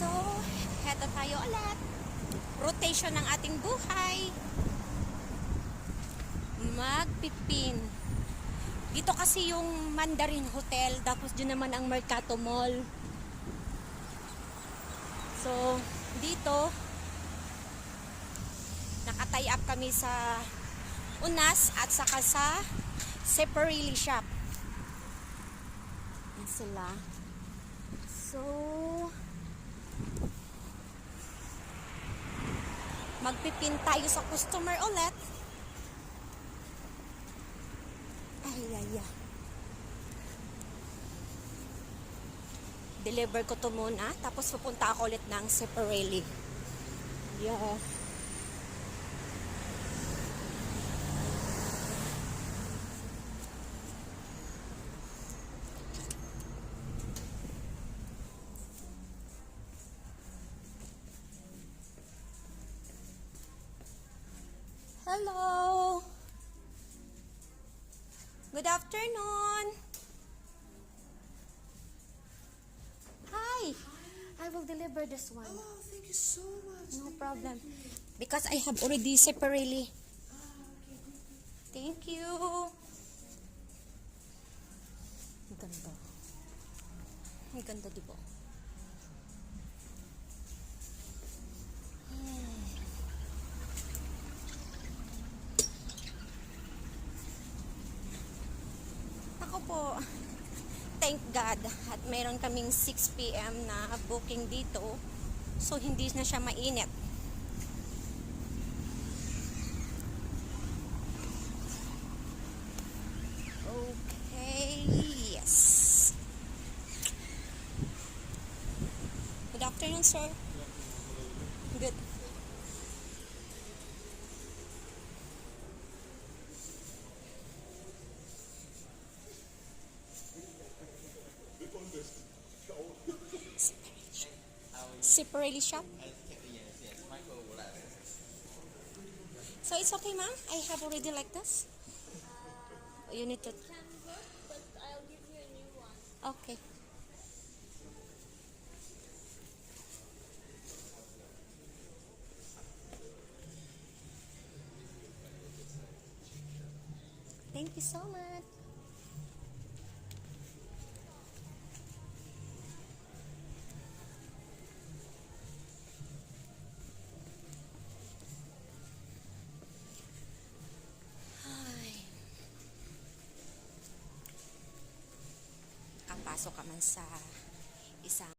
So, heto tayo ulit. Rotation ng ating buhay. Magpipin. Dito kasi yung Mandarin Hotel, tapos dyan naman ang Mercato Mall. So, dito, naka-tie up kami sa Unas at saka sa Separili Shop. Yan sila. So, magpipin tayo sa customer ulit. Ay. Deliver ko to muna, tapos pupunta ako ulit ng Separili. Yeah. Hello. Good afternoon. Hi. I will deliver this one. Oh, thank you so much. No problem. Because I have already separately. Thank you. Ang ganda. Ang ganda, diba? Ako po, thank God, at meron kaming 6 PM na booking dito. So, hindi na siya mainit. Okay, yes. Good afternoon, sir. Good. Separili shop. So it's okay, ma'am. I have already like this. You need to. Can work, but I'll give you a new one. Okay. Thank you so much. Kapasok ka man sa